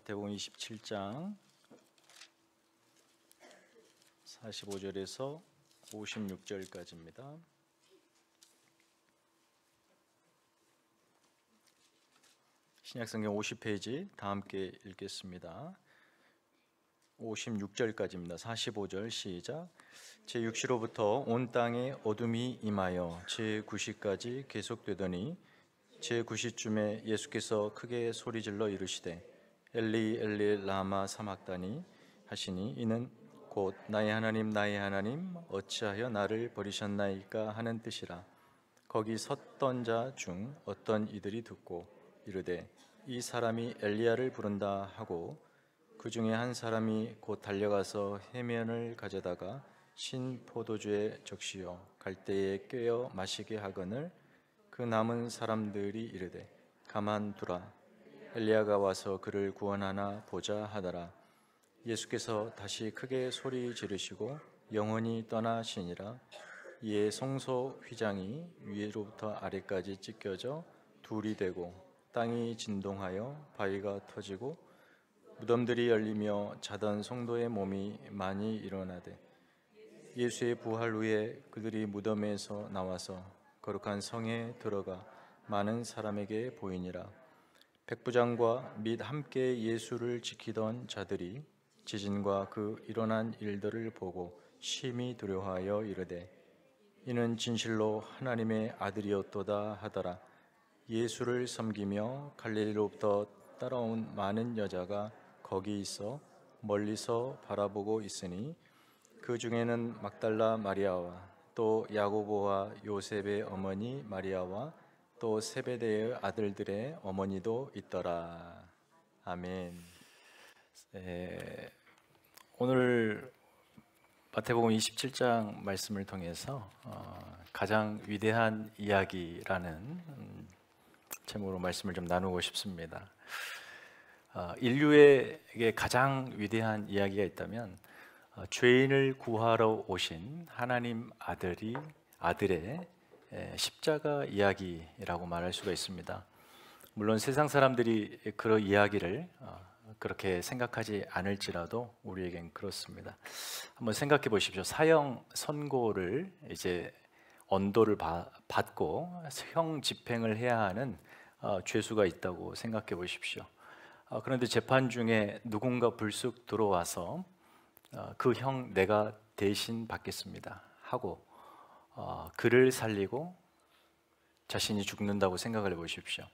마태복음 27장 45절에서 56절까지입니다. 신약성경 50페이지 다 함께 읽겠습니다. 56절까지입니다. 45절 시작. 제6시로부터 온 땅에 어둠이 임하여 제9시까지 계속되더니 제9시쯤에 예수께서 크게 소리질러 이르시되 엘리 엘리 라마 사막다니 하시니 이는 곧 나의 하나님 어찌하여 나를 버리셨나이까 하는 뜻이라. 거기 섰던 자 중 어떤 이들이 듣고 이르되 이 사람이 엘리야를 부른다 하고 그 중에 한 사람이 곧 달려가서 해면을 가져다가 신 포도주에 적시어 갈대에 꿰어 마시게 하거늘 그 남은 사람들이 이르되 가만두라 엘리야가 와서 그를 구원하나 보자 하더라. 예수께서 다시 크게 소리 지르시고 영혼이 떠나시니라. 이에 성소 휘장이 위로부터 아래까지 찢겨져 둘이 되고 땅이 진동하여 바위가 터지고 무덤들이 열리며 자던 성도의 몸이 많이 일어나되 예수의 부활 후에 그들이 무덤에서 나와서 거룩한 성에 들어가 많은 사람에게 보이니라. 백부장과 및 함께 예수를 지키던 자들이 지진과 그 일어난 일들을 보고 심히 두려워하여 이르되 이는 진실로 하나님의 아들이었도다 하더라. 예수를 섬기며 갈릴리로부터 따라온 많은 여자가 거기 있어 멀리서 바라보고 있으니 그 중에는 막달라 마리아와 또 야고보와 요셉의 어머니 마리아와 또 세베대의 아들들의 어머니도 있더라. 아멘. 오늘 마태복음 27장 말씀을 통해서 가장 위대한 이야기라는 제목으로 말씀을 좀 나누고 싶습니다. 인류에게 가장 위대한 이야기가 있다면 죄인을 구하러 오신 하나님 아들의 십자가 이야기라고 말할 수가 있습니다. 물론 세상 사람들이 그런 이야기를 그렇게 생각하지 않을지라도 우리에겐 그렇습니다. 한번 생각해 보십시오. 사형 선고를 이제 언도를 받고 형 집행을 해야 하는 죄수가 있다고 생각해 보십시오. 그런데 재판 중에 누군가 불쑥 들어와서 그 형 내가 대신 받겠습니다 하고 그를 살리고 자신이 죽는다고 생각을 해보십시오.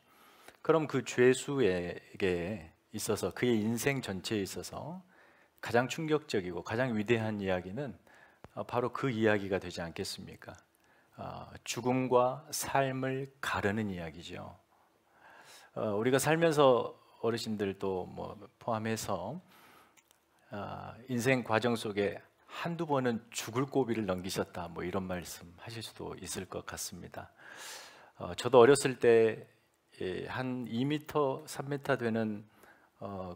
그럼 그 죄수에게 있어서 그의 인생 전체에 있어서 가장 충격적이고 가장 위대한 이야기는 바로 그 이야기가 되지 않겠습니까? 죽음과 삶을 가르는 이야기죠. 우리가 살면서 어르신들도 뭐 포함해서 인생 과정 속에 한두 번은 죽을 고비를 넘기셨다 뭐 이런 말씀 하실 수도 있을 것 같습니다. 저도 어렸을 때 한 2m, 3m 되는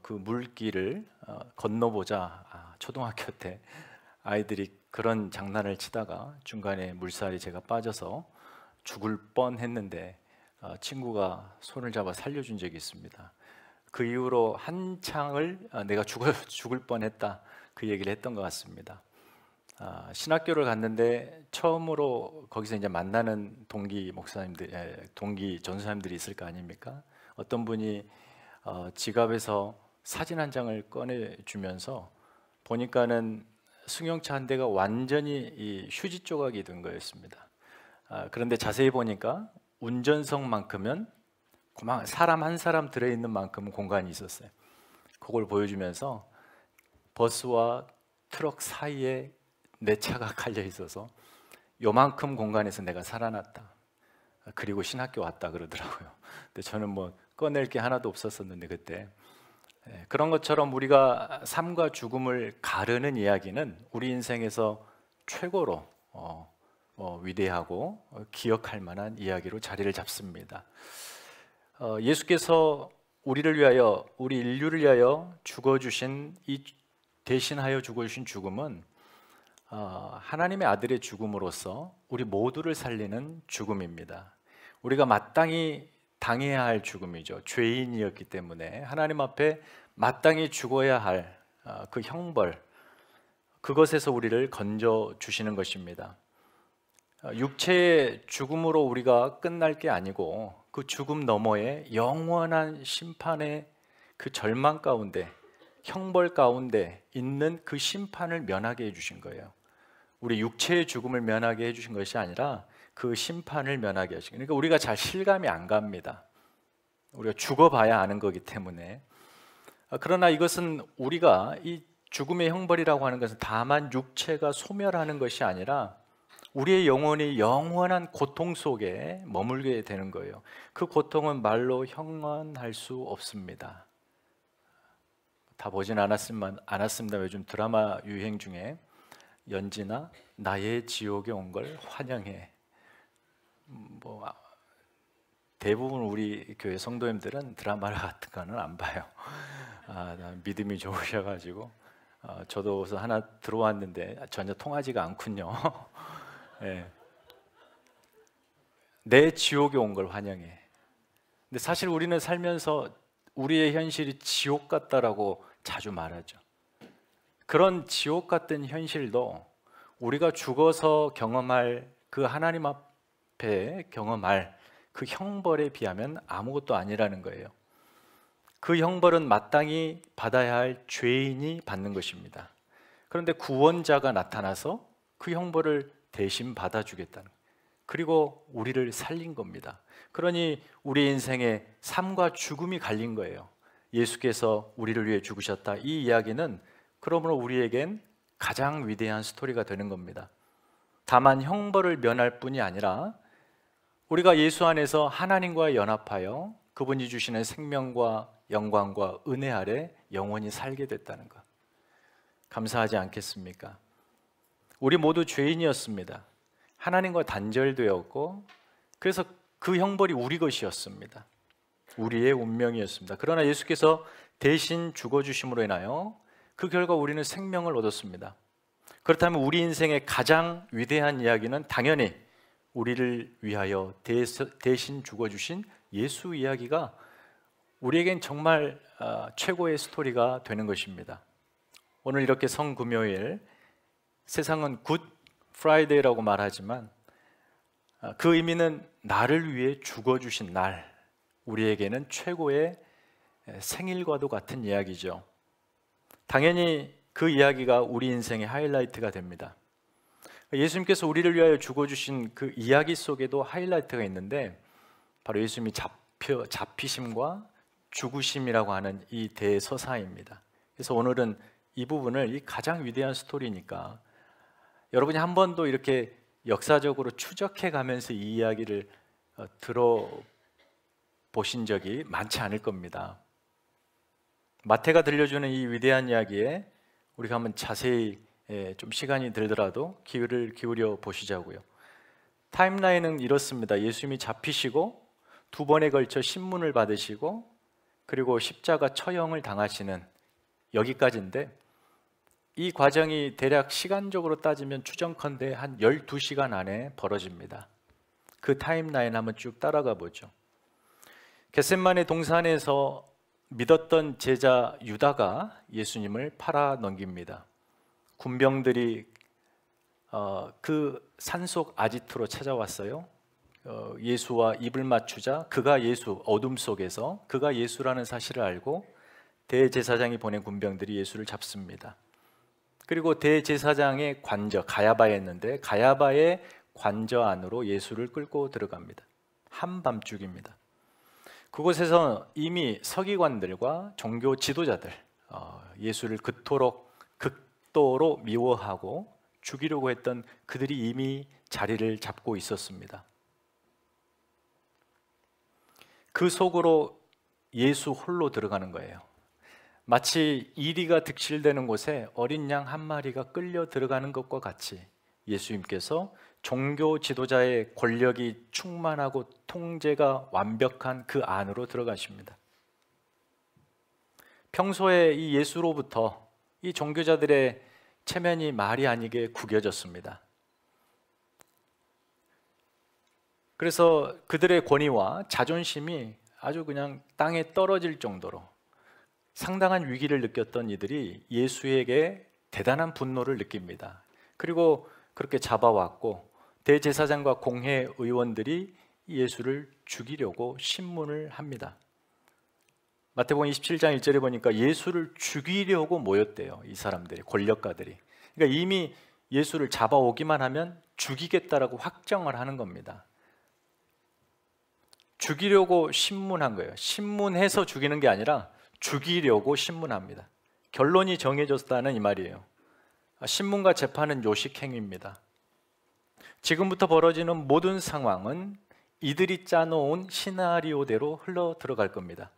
그 물길을 건너보자 초등학교 때 아이들이 그런 장난을 치다가 중간에 물살이 제가 빠져서 죽을 뻔했는데 친구가 손을 잡아 살려준 적이 있습니다. 그 이후로 한창을 내가 죽을 뻔했다 그 얘기를 했던 것 같습니다. 신학교를 갔는데 처음으로 거기서 이제 만나는 동기 목사님들, 동기 전사님들이 있을 거 아닙니까? 어떤 분이 지갑에서 사진 한 장을 꺼내 주면서 보니까는 승용차 한 대가 완전히 이 휴지 조각이 된 거였습니다. 그런데 자세히 보니까 운전석만큼은 사람 한 사람 들어있는 만큼 공간이 있었어요. 그걸 보여주면서 버스와 트럭 사이에 내 차가 갈려 있어서 요만큼 공간에서 내가 살아났다. 그리고 신학교 왔다 그러더라고요. 근데 저는 뭐 꺼낼 게 하나도 없었었는데 그때 그런 것처럼 우리가 삶과 죽음을 가르는 이야기는 우리 인생에서 최고로 위대하고 기억할 만한 이야기로 자리를 잡습니다. 예수께서 우리를 위하여, 우리 인류를 위하여 죽어주신 대신하여 죽어주신 죽음은 하나님의 아들의 죽음으로써 우리 모두를 살리는 죽음입니다. 우리가 마땅히 당해야 할 죽음이죠. 죄인이었기 때문에 하나님 앞에 마땅히 죽어야 할 그 형벌, 그것에서 우리를 건져 주시는 것입니다. 육체의 죽음으로 우리가 끝날 게 아니고 그 죽음 너머에 영원한 심판의 그 절망 가운데, 형벌 가운데 있는 그 심판을 면하게 해주신 거예요. 우리 육체의 죽음을 면하게 해주신 것이 아니라 그 심판을 면하게 하신 거예요. 그러니까 우리가 잘 실감이 안 갑니다. 우리가 죽어봐야 아는 거기 때문에. 그러나 이것은 우리가 이 죽음의 형벌이라고 하는 것은 다만 육체가 소멸하는 것이 아니라 우리의 영혼이 영원한 고통 속에 머물게 되는 거예요. 그 고통은 말로 형언할 수 없습니다. 다 보진 않았습니다. 요즘 드라마 유행 중에 연지나 나의 지옥에 온 걸 환영해. 뭐 대부분 우리 교회 성도님들은 드라마 같은 거는 안 봐요. 믿음이 좋으셔가지고 저도 그래서 하나 들어왔는데 전혀 통하지가 않군요. 네. 내 지옥에 온 걸 환영해. 근데 사실 우리는 살면서 우리의 현실이 지옥 같다라고 자주 말하죠. 그런 지옥 같은 현실도 우리가 죽어서 경험할 그 하나님 앞에 경험할 그 형벌에 비하면 아무것도 아니라는 거예요. 그 형벌은 마땅히 받아야 할 죄인이 받는 것입니다. 그런데 구원자가 나타나서 그 형벌을 대신 받아주겠다는 거예요. 그리고 우리를 살린 겁니다. 그러니 우리 인생에 삶과 죽음이 갈린 거예요. 예수께서 우리를 위해 죽으셨다. 이 이야기는 그러므로 우리에겐 가장 위대한 스토리가 되는 겁니다. 다만 형벌을 면할 뿐이 아니라 우리가 예수 안에서 하나님과 연합하여 그분이 주시는 생명과 영광과 은혜 아래 영원히 살게 됐다는 것. 감사하지 않겠습니까? 우리 모두 죄인이었습니다. 하나님과 단절되었고 그래서 그 형벌이 우리 것이었습니다. 우리의 운명이었습니다. 그러나 예수께서 대신 죽어주심으로 인하여 그 결과 우리는 생명을 얻었습니다. 그렇다면 우리 인생의 가장 위대한 이야기는 당연히 우리를 위하여 대신 죽어주신 예수 이야기가 우리에겐 정말 최고의 스토리가 되는 것입니다. 오늘 이렇게 성금요일, 세상은 굿 프라이데이라고 말하지만 그 의미는 나를 위해 죽어주신 날, 우리에게는 최고의 생일과도 같은 이야기죠. 당연히 그 이야기가 우리 인생의 하이라이트가 됩니다. 예수님께서 우리를 위하여 죽어주신 그 이야기 속에도 하이라이트가 있는데 바로 예수님이 잡히심과 죽으심이라고 하는 이 대서사입니다. 그래서 오늘은 이 부분을 이 가장 위대한 스토리니까 여러분이 한 번도 이렇게 역사적으로 추적해 가면서 이 이야기를 들어보신 적이 많지 않을 겁니다. 마태가 들려주는 이 위대한 이야기에 우리가 한번 자세히 좀 시간이 들더라도 귀를 기울여 보시자고요. 타임라인은 이렇습니다. 예수님이 잡히시고 두 번에 걸쳐 신문을 받으시고 그리고 십자가 처형을 당하시는 여기까지인데 이 과정이 대략 시간적으로 따지면 추정컨대 한 12시간 안에 벌어집니다. 그 타임라인 한번 쭉 따라가 보죠. 겟세마네 동산에서 믿었던 제자 유다가 예수님을 팔아 넘깁니다. 군병들이 그 산속 아지트로 찾아왔어요. 예수와 입을 맞추자 그가 예수, 어둠 속에서 그가 예수라는 사실을 알고 대제사장이 보낸 군병들이 예수를 잡습니다. 그리고 대제사장의 관저, 가야바였는데 가야바의 관저 안으로 예수를 끌고 들어갑니다. 한밤중입니다. 그곳에서 이미 서기관들과 종교 지도자들, 예수를 그토록 극도로 미워하고 죽이려고 했던 그들이 이미 자리를 잡고 있었습니다. 그 속으로 예수 홀로 들어가는 거예요. 마치 이리가 득실되는 곳에 어린 양 한 마리가 끌려 들어가는 것과 같이 예수님께서 종교 지도자의 권력이 충만하고 통제가 완벽한 그 안으로 들어가십니다. 평소에 이 예수로부터 이 종교자들의 체면이 말이 아니게 구겨졌습니다. 그래서 그들의 권위와 자존심이 아주 그냥 땅에 떨어질 정도로 상당한 위기를 느꼈던 이들이 예수에게 대단한 분노를 느낍니다. 그리고 그렇게 잡아왔고 대제사장과 공회 의원들이 예수를 죽이려고 심문을 합니다. 마태복음 27장 1절에 보니까 예수를 죽이려고 모였대요. 이 사람들이, 권력가들이. 그러니까 이미 예수를 잡아오기만 하면 죽이겠다라고 확정을 하는 겁니다. 죽이려고 신문한 거예요. 신문해서 죽이는 게 아니라 죽이려고 신문합니다. 결론이 정해졌다는 이 말이에요. 신문과 재판은 요식행위입니다. 지금부터 벌어지는 모든 상황은 이들이 짜놓은 시나리오대로 흘러 들어갈 겁니다.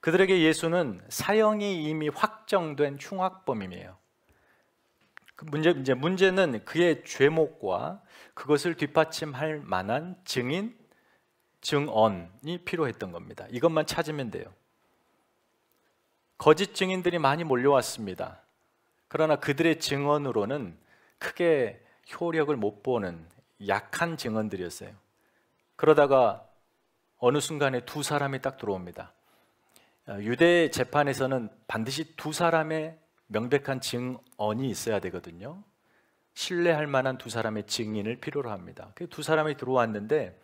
그들에게 예수는 사형이 이미 확정된 흉악범임이에요. 문제는 그의 죄목과 그것을 뒷받침할 만한 증인, 증언이 필요했던 겁니다. 이것만 찾으면 돼요. 거짓 증인들이 많이 몰려왔습니다. 그러나 그들의 증언으로는 크게 효력을 못 보는 약한 증언들이었어요. 그러다가 어느 순간에 두 사람이 딱 들어옵니다. 유대 재판에서는 반드시 두 사람의 명백한 증언이 있어야 되거든요. 신뢰할 만한 두 사람의 증인을 필요로 합니다. 그 두 사람이 들어왔는데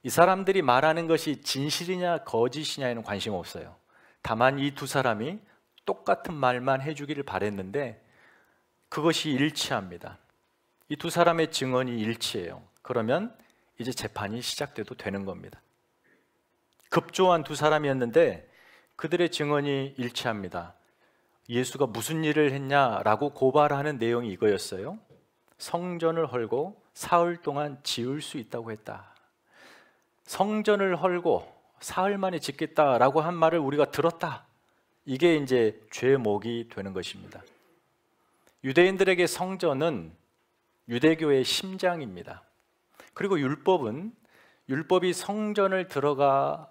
이 사람들이 말하는 것이 진실이냐 거짓이냐에는 관심 없어요. 다만 이 두 사람이 똑같은 말만 해주기를 바랬는데 그것이 일치합니다. 이 두 사람의 증언이 일치해요. 그러면 이제 재판이 시작돼도 되는 겁니다. 급조한 두 사람이었는데 그들의 증언이 일치합니다. 예수가 무슨 일을 했냐라고 고발하는 내용이 이거였어요. 성전을 헐고 사흘 동안 지을 수 있다고 했다. 성전을 헐고 사흘 만에 짓겠다라고 한 말을 우리가 들었다. 이게 이제 죄목이 되는 것입니다. 유대인들에게 성전은 유대교의 심장입니다. 그리고 율법이 성전을 들어가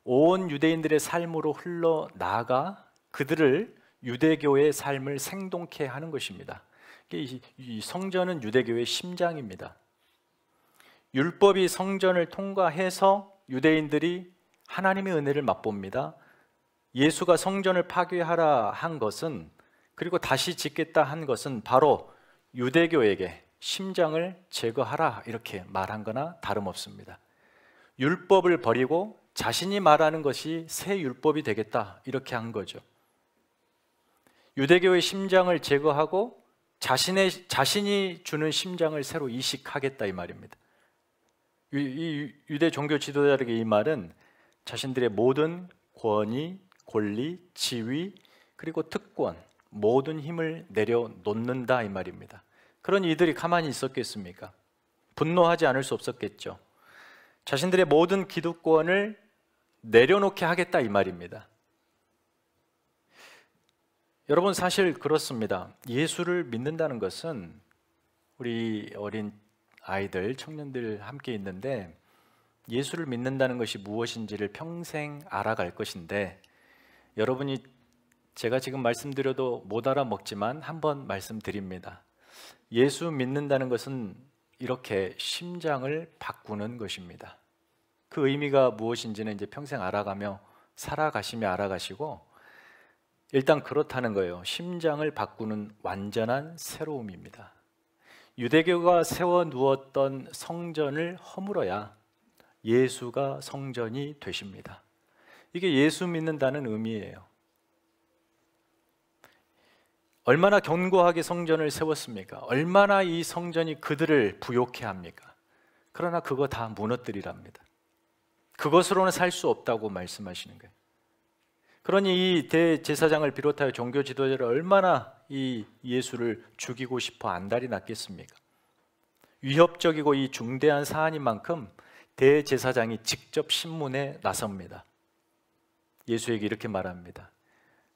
온 유대인들의 삶으로 흘러나가 그들을 유대교의 삶을 생동케 하는 것입니다. 이 성전은 유대교의 심장입니다. 율법이 성전을 통과해서 유대인들이 하나님의 은혜를 맛봅니다. 예수가 성전을 파괴하라 한 것은, 그리고 다시 짓겠다 한 것은 바로 유대교에게 심장을 제거하라 이렇게 말한 거나 다름없습니다. 율법을 버리고 자신이 말하는 것이 새 율법이 되겠다 이렇게 한 거죠. 유대교의 심장을 제거하고 자신이 주는 심장을 새로 이식하겠다 이 말입니다. 이 유대 종교 지도자에게 이 말은 자신들의 모든 권위, 권리, 지위, 그리고 특권, 모든 힘을 내려놓는다 이 말입니다. 그런 이들이 가만히 있었겠습니까? 분노하지 않을 수 없었겠죠. 자신들의 모든 기득권을 내려놓게 하겠다 이 말입니다. 여러분, 사실 그렇습니다. 예수를 믿는다는 것은 우리 어린 아이들, 청년들 함께 있는데 예수를 믿는다는 것이 무엇인지를 평생 알아갈 것인데, 여러분이 제가 지금 말씀드려도 못 알아먹지만 한번 말씀드립니다. 예수 믿는다는 것은 이렇게 심장을 바꾸는 것입니다. 그 의미가 무엇인지는 이제 평생 알아가며 살아가시며 알아가시고, 일단 그렇다는 거예요. 심장을 바꾸는 완전한 새로움입니다. 유대교가 세워두었던 성전을 허물어야 예수가 성전이 되십니다. 이게 예수 믿는다는 의미예요. 얼마나 견고하게 성전을 세웠습니까? 얼마나 이 성전이 그들을 부욕해 합니까? 그러나 그거 다 무너뜨리랍니다. 그것으로는 살 수 없다고 말씀하시는 거예요. 그러니 이 대제사장을 비롯하여 종교 지도자를 얼마나 이 예수를 죽이고 싶어 안달이 났겠습니까? 위협적이고 이 중대한 사안인 만큼 대제사장이 직접 신문에 나섭니다. 예수에게 이렇게 말합니다.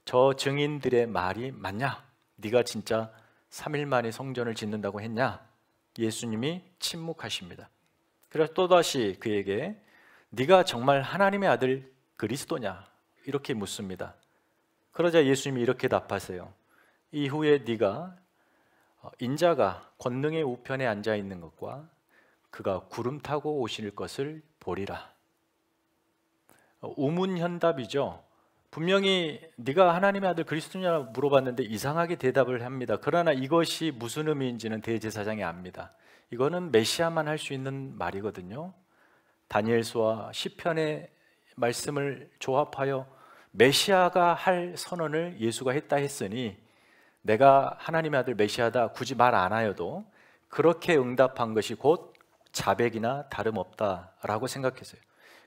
저 증인들의 말이 맞냐? 네가 진짜 3일 만에 성전을 짓는다고 했냐? 예수님이 침묵하십니다. 그래서 또다시 그에게 네가 정말 하나님의 아들 그리스도냐? 이렇게 묻습니다. 그러자 예수님이 이렇게 답하세요. 이후에 네가 인자가 권능의 우편에 앉아 있는 것과 그가 구름 타고 오실 것을 보리라. 우문현답이죠. 분명히 네가 하나님의 아들 그리스도냐 물어봤는데 이상하게 대답을 합니다. 그러나 이것이 무슨 의미인지는 대제사장이 압니다. 이거는 메시아만 할 수 있는 말이거든요. 다니엘서와 시편의 말씀을 조합하여 메시아가 할 선언을 예수가 했다 했으니 내가 하나님의 아들 메시아다 굳이 말 안 하여도 그렇게 응답한 것이 곧 자백이나 다름없다라고 생각했어요.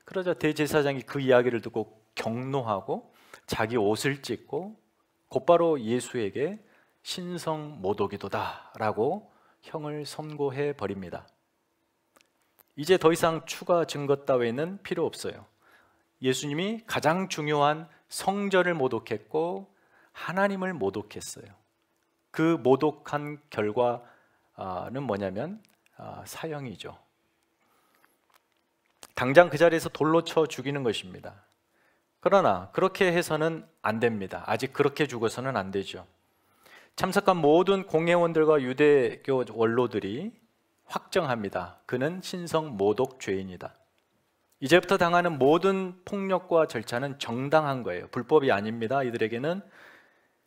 그러자 대제사장이 그 이야기를 듣고 격노하고 자기 옷을 찢고 곧바로 예수에게 신성 모독이도다라고 형을 선고해 버립니다. 이제 더 이상 추가 증거 따위는 필요 없어요. 예수님이 가장 중요한 성전을 모독했고 하나님을 모독했어요. 그 모독한 결과는 뭐냐면 사형이죠. 당장 그 자리에서 돌로 쳐 죽이는 것입니다. 그러나 그렇게 해서는 안 됩니다. 아직 그렇게 죽어서는 안 되죠. 참석한 모든 공회원들과 유대교 원로들이 확정합니다. 그는 신성 모독 죄인이다. 이제부터 당하는 모든 폭력과 절차는 정당한 거예요. 불법이 아닙니다. 이들에게는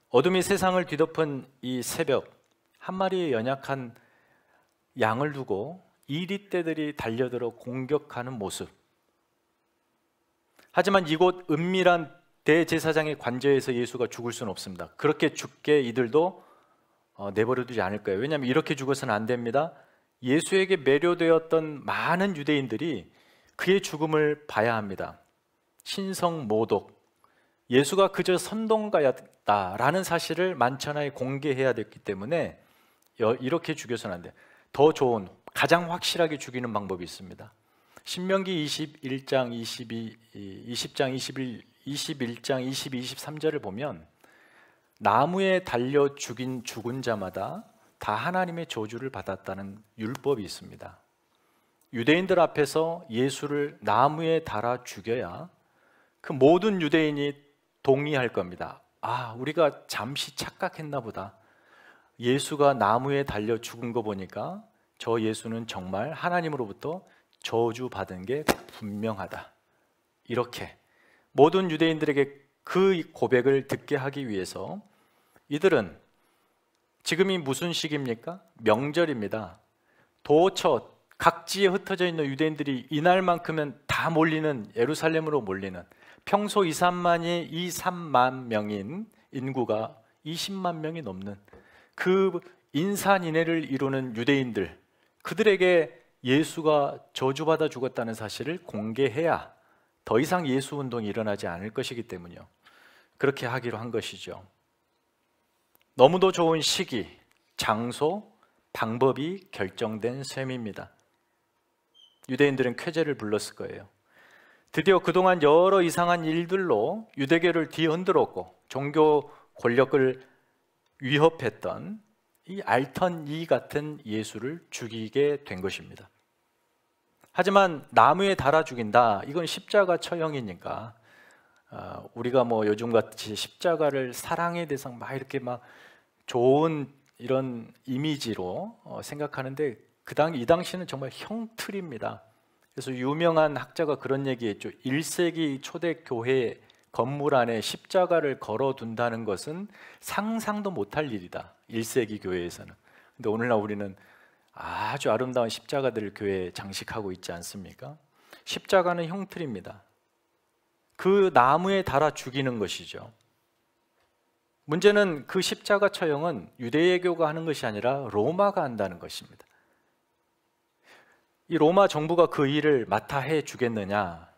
어둠이 세상을 뒤덮은 이 새벽, 한 마리의 연약한 양을 두고 이리떼들이 달려들어 공격하는 모습. 하지만 이곳 은밀한 대제사장의 관저에서 예수가 죽을 수는 없습니다. 그렇게 죽게 이들도 내버려두지 않을 거예요. 왜냐하면 이렇게 죽어서는 안 됩니다. 예수에게 매료되었던 많은 유대인들이 그의 죽음을 봐야 합니다. 신성 모독, 예수가 그저 선동가였다라는 사실을 만천하에 공개해야 됐기 때문에 이렇게 죽여서는 안 돼요. 더 좋은, 가장 확실하게 죽이는 방법이 있습니다. 신명기 21장 22, 20장 21, 21장 22, 23절을 보면 나무에 달려 죽은 자마다 다 하나님의 저주를 받았다는 율법이 있습니다. 유대인들 앞에서 예수를 나무에 달아 죽여야 그 모든 유대인이 동의할 겁니다. 아, 우리가 잠시 착각했나 보다. 예수가 나무에 달려 죽은 거 보니까 저 예수는 정말 하나님으로부터 저주받은 게 분명하다. 이렇게 모든 유대인들에게 그 고백을 듣게 하기 위해서 이들은 지금이 무슨 시기입니까? 명절입니다. 도처 각지에 흩어져 있는 유대인들이 이날만큼은 다 몰리는, 예루살렘으로 몰리는, 평소 2, 3만 명인 인구가 20만 명이 넘는 그 인산인해를 이루는 유대인들, 그들에게 예수가 저주받아 죽었다는 사실을 공개해야 더 이상 예수 운동이 일어나지 않을 것이기 때문이요. 그렇게 하기로 한 것이죠. 너무도 좋은 시기, 장소, 방법이 결정된 셈입니다. 유대인들은 쾌재를 불렀을 거예요. 드디어 그동안 여러 이상한 일들로 유대교를 뒤흔들었고 종교 권력을 위협했던 이 알턴 이 같은 예수를 죽이게 된 것입니다. 하지만 나무에 달아 죽인다, 이건 십자가 처형이니까 우리가 뭐 요즘같이 십자가를 사랑의 대상 막 이렇게 막 좋은 이런 이미지로 생각하는데 이 당시는 정말 형틀입니다. 그래서 유명한 학자가 그런 얘기했죠. 1세기 초대 교회 건물 안에 십자가를 걸어둔다는 것은 상상도 못할 일이다. 1세기 교회에서는. 근데 오늘날 우리는 아주 아름다운 십자가들을 교회에 장식하고 있지 않습니까? 십자가는 형틀입니다. 그 나무에 달아 죽이는 것이죠. 문제는 그 십자가 처형은 유대교가 하는 것이 아니라 로마가 한다는 것입니다. 이 로마 정부가 그 일을 맡아 해 주겠느냐?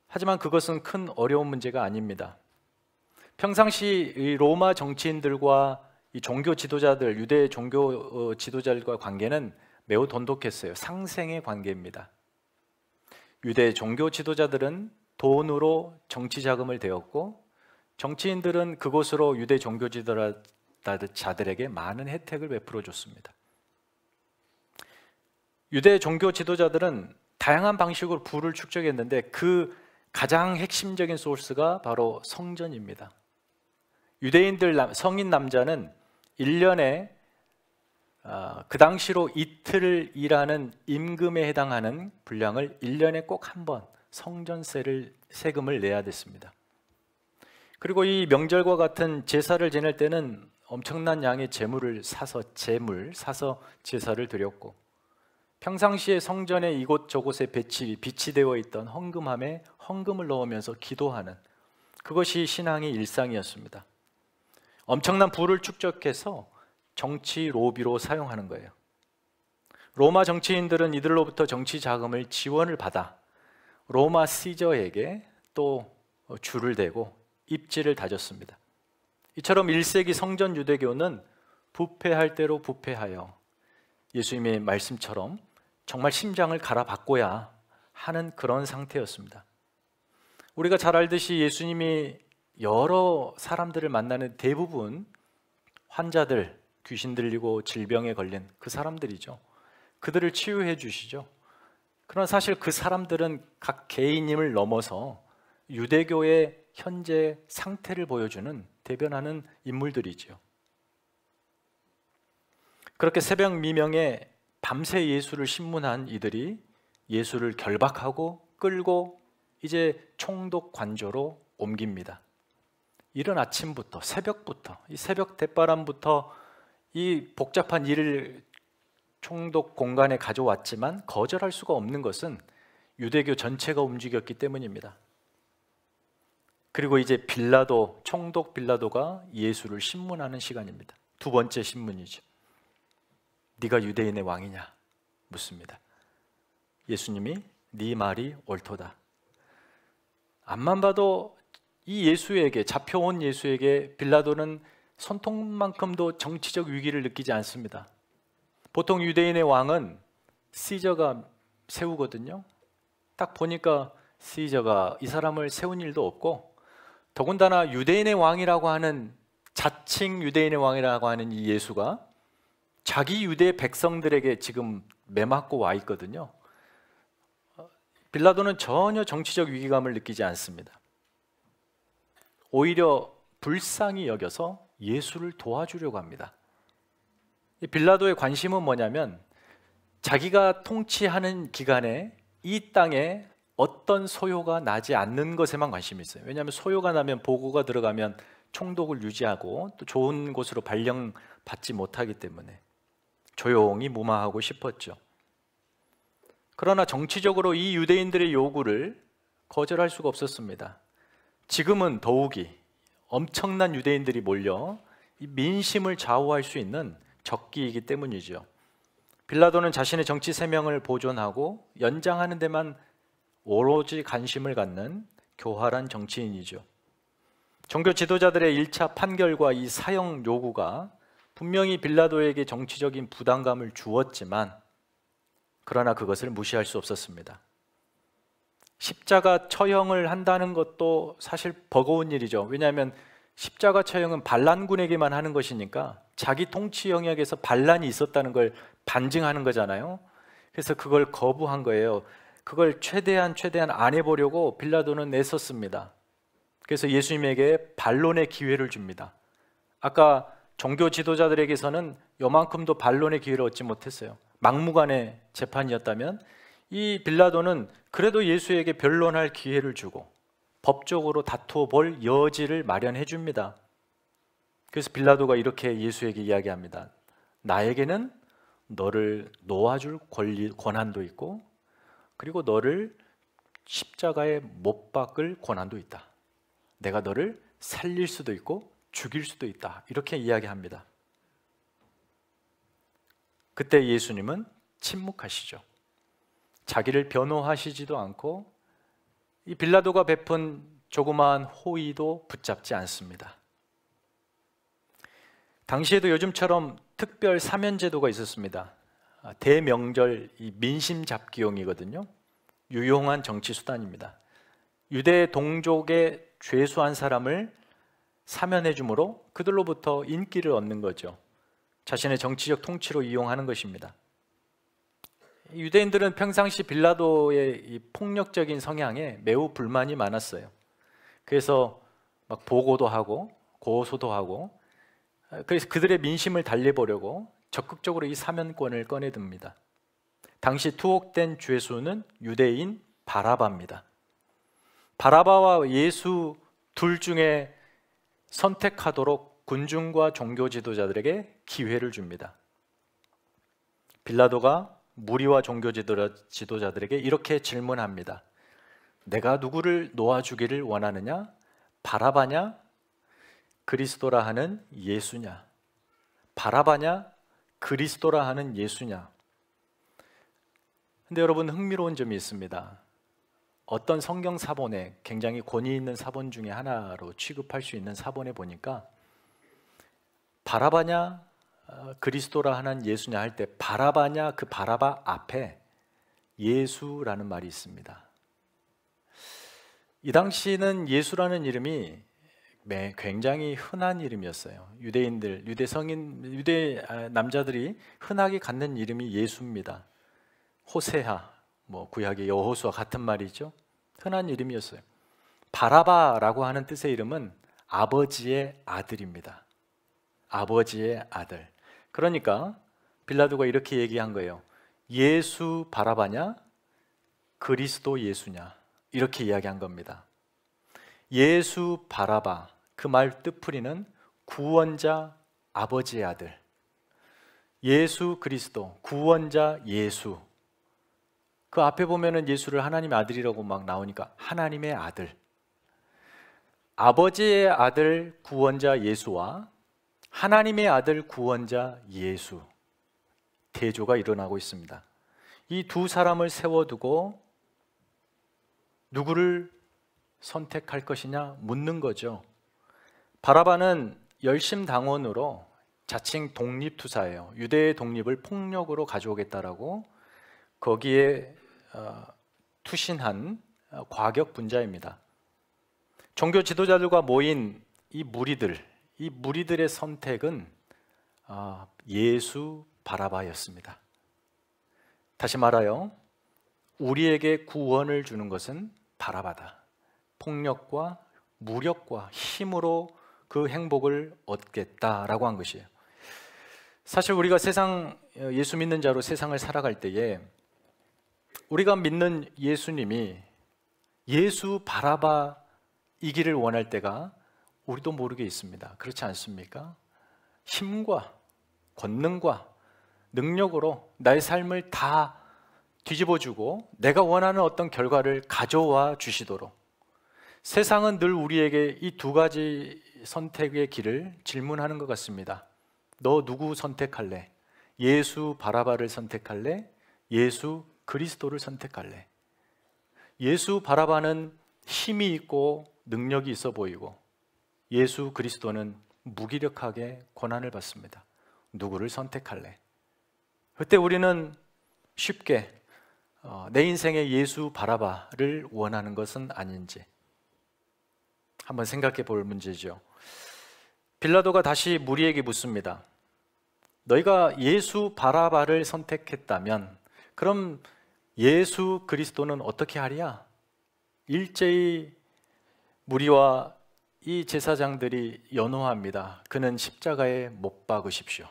하지만 그것은 큰 어려운 문제가 아닙니다. 평상시 이 로마 정치인들과 이 종교 지도자들, 유대 종교 지도자들과 관계는 매우 돈독했어요. 상생의 관계입니다. 유대 종교 지도자들은 돈으로 정치 자금을 대었고 정치인들은 그곳으로 유대 종교 지도자들에게 많은 혜택을 베풀어 줬습니다. 유대 종교 지도자들은 다양한 방식으로 부를 축적했는데 그 가장 핵심적인 소스가 바로 성전입니다. 유대인들 성인 남자는 1년에 그 당시로 이틀을 일하는 임금에 해당하는 분량을 1년에 꼭 한 번 세금을 내야 됐습니다. 그리고 이 명절과 같은 제사를 지낼 때는 엄청난 양의 재물을 사서 제사를 드렸고, 평상시에 성전의 이곳저곳에 비치되어 있던 헌금함에 헌금을 넣으면서 기도하는, 그것이 신앙의 일상이었습니다. 엄청난 부를 축적해서 정치 로비로 사용하는 거예요. 로마 정치인들은 이들로부터 정치 자금을 지원을 받아 로마 시저에게 또 줄을 대고 입지를 다졌습니다. 이처럼 1세기 성전 유대교는 부패할 대로 부패하여 예수님의 말씀처럼 정말 심장을 갈아바꿔야 하는 그런 상태였습니다. 우리가 잘 알듯이 예수님이 여러 사람들을 만나는 대부분 환자들, 귀신 들리고 질병에 걸린 그 사람들이죠. 그들을 치유해 주시죠. 그러나 사실 그 사람들은 각 개인임을 넘어서 유대교의 현재 상태를 보여주는, 대변하는 인물들이지요. 그렇게 새벽 미명에 밤새 예수를 신문한 이들이 예수를 결박하고 끌고 이제 총독 관저로 옮깁니다. 이른 아침부터, 새벽부터, 이 새벽 대바람부터 이 복잡한 일을 총독 공간에 가져왔지만 거절할 수가 없는 것은 유대교 전체가 움직였기 때문입니다. 그리고 이제 총독 빌라도가 예수를 신문하는 시간입니다. 두 번째 신문이죠. 네가 유대인의 왕이냐 묻습니다. 예수님이 네 말이 옳도다. 앞만 봐도 이 예수에게, 잡혀온 예수에게 빌라도는 손톱만큼도 정치적 위기를 느끼지 않습니다. 보통 유대인의 왕은 시저가 세우거든요. 딱 보니까 시저가 이 사람을 세운 일도 없고, 더군다나 유대인의 왕이라고 하는, 자칭 유대인의 왕이라고 하는 이 예수가 자기 유대 백성들에게 지금 매맞고 와 있거든요. 빌라도는 전혀 정치적 위기감을 느끼지 않습니다. 오히려 불쌍히 여겨서 예수를 도와주려고 합니다. 이 빌라도의 관심은 뭐냐면, 자기가 통치하는 기간에 이 땅에 어떤 소요가 나지 않는 것에만 관심이 있어요. 왜냐하면 소요가 나면, 보고가 들어가면 총독을 유지하고 또 좋은 곳으로 발령받지 못하기 때문에 조용히 무마하고 싶었죠. 그러나 정치적으로 이 유대인들의 요구를 거절할 수가 없었습니다. 지금은 더욱이 엄청난 유대인들이 몰려 이 민심을 좌우할 수 있는 적기이기 때문이죠. 빌라도는 자신의 정치 세명을 보존하고 연장하는 데만 오로지 관심을 갖는 교활한 정치인이죠. 종교 지도자들의 1차 판결과 이 사형 요구가 분명히 빌라도에게 정치적인 부담감을 주었지만, 그러나 그것을 무시할 수 없었습니다. 십자가 처형을 한다는 것도 사실 버거운 일이죠. 왜냐하면 십자가 처형은 반란군에게만 하는 것이니까 자기 통치 영역에서 반란이 있었다는 걸 반증하는 거잖아요. 그래서 그걸 거부한 거예요. 그걸 최대한 안 해보려고 빌라도는 애썼습니다. 그래서 예수님에게 반론의 기회를 줍니다. 아까 종교 지도자들에게서는 요만큼도 반론의 기회를 얻지 못했어요. 막무가내 재판이었다면, 이 빌라도는 그래도 예수에게 변론할 기회를 주고 법적으로 다투어 볼 여지를 마련해 줍니다. 그래서 빌라도가 이렇게 예수에게 이야기합니다. 나에게는 너를 놓아줄 권한도 있고, 그리고 너를 십자가에 못 박을 권한도 있다. 내가 너를 살릴 수도 있고 죽일 수도 있다. 이렇게 이야기합니다. 그때 예수님은 침묵하시죠. 자기를 변호하시지도 않고 이 빌라도가 베푼 조그마한 호의도 붙잡지 않습니다. 당시에도 요즘처럼 특별 사면제도가 있었습니다. 대명절, 이 민심 잡기용이거든요. 유용한 정치 수단입니다. 유대 동족에 죄수한 사람을 사면해 주므로 그들로부터 인기를 얻는 거죠. 자신의 정치적 통치로 이용하는 것입니다. 유대인들은 평상시 빌라도의 이 폭력적인 성향에 매우 불만이 많았어요. 그래서 막 보고도 하고 고소도 하고, 그래서 그들의 민심을 달래보려고 적극적으로 이 사면권을 꺼내듭니다. 당시 투옥된 죄수는 유대인 바라바입니다. 바라바와 예수 둘 중에 선택하도록 군중과 종교 지도자들에게 기회를 줍니다. 빌라도가 무리와 종교 지도자들에게 이렇게 질문합니다. 내가 누구를 놓아주기를 원하느냐? 바라바냐? 그리스도라 하는 예수냐? 바라바냐? 그리스도라 하는 예수냐? 근데 여러분, 흥미로운 점이 있습니다. 어떤 성경 사본에, 굉장히 권위 있는 사본 중에 하나로 취급할 수 있는 사본에 보니까 바라바냐 그리스도라 하는 예수냐 할 때 바라바냐, 그 바라바 앞에 예수라는 말이 있습니다. 이 당시는 예수라는 이름이 굉장히 흔한 이름이었어요. 유대인들, 유대 남자들이 흔하게 갖는 이름이 예수입니다. 호세아, 구약의 여호수아 같은 말이죠. 흔한 이름이었어요. 바라바라고 하는 뜻의 이름은 아버지의 아들입니다. 아버지의 아들. 그러니까 빌라도가 이렇게 얘기한 거예요. 예수 바라바냐? 그리스도 예수냐? 이렇게 이야기한 겁니다. 예수 바라바, 그 말 뜻풀이는 구원자 아버지의 아들. 예수 그리스도, 구원자 예수. 그 앞에 보면은 예수를 하나님의 아들이라고 막 나오니까 하나님의 아들. 아버지의 아들 구원자 예수와 하나님의 아들 구원자 예수, 대조가 일어나고 있습니다. 이 두 사람을 세워두고 누구를 선택할 것이냐 묻는 거죠. 바라바는 열심당원으로 자칭 독립투사예요. 유대의 독립을 폭력으로 가져오겠다라고 거기에 투신한 과격 분자입니다. 종교 지도자들과 모인 이 무리들의 선택은 예수 바라바였습니다. 다시 말하여 우리에게 구원을 주는 것은 바라바다. 폭력과 무력과 힘으로 그 행복을 얻겠다라고 한 것이에요. 사실 우리가 예수 믿는 자로 세상을 살아갈 때에 우리가 믿는 예수님이 예수 바라바이기를 원할 때가 우리도 모르게 있습니다. 그렇지 않습니까? 힘과 권능과 능력으로 나의 삶을 다 뒤집어주고 내가 원하는 어떤 결과를 가져와 주시도록, 세상은 늘 우리에게 이 두 가지 선택의 길을 질문하는 것 같습니다. 너 누구 선택할래? 예수 바라바를 선택할래? 예수 그리스도를 선택할래? 예수 바라바는 힘이 있고 능력이 있어 보이고 예수 그리스도는 무기력하게 고난을 받습니다. 누구를 선택할래? 그때 우리는 쉽게 내 인생의 예수 바라바를 원하는 것은 아닌지 한번 생각해 볼 문제죠. 빌라도가 다시 무리에게 묻습니다. 너희가 예수 바라바를 선택했다면 그럼 예수 그리스도는 어떻게 하랴? 일제히 무리와 이 제사장들이 연호합니다. 그는 십자가에 못 박으십시오.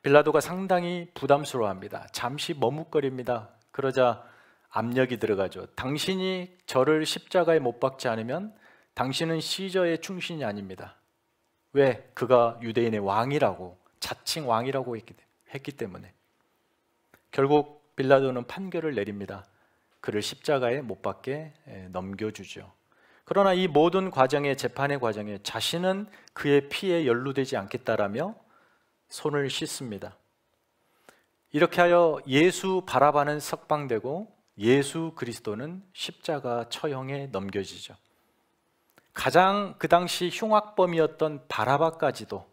빌라도가 상당히 부담스러워합니다. 잠시 머뭇거립니다. 그러자 압력이 들어가죠. 당신이 저를 십자가에 못 박지 않으면 당신은 시저의 충신이 아닙니다. 왜? 그가 유대인의 왕이라고, 자칭 왕이라고 했기 때문에. 결국 빌라도는 판결을 내립니다. 그를 십자가에 못 박게 넘겨주죠. 그러나 이 모든 재판의 과정에 자신은 그의 피에 연루되지 않겠다라며 손을 씻습니다. 이렇게 하여 예수 바라바는 석방되고 예수 그리스도는 십자가 처형에 넘겨지죠. 가장 그 당시 흉악범이었던 바라바까지도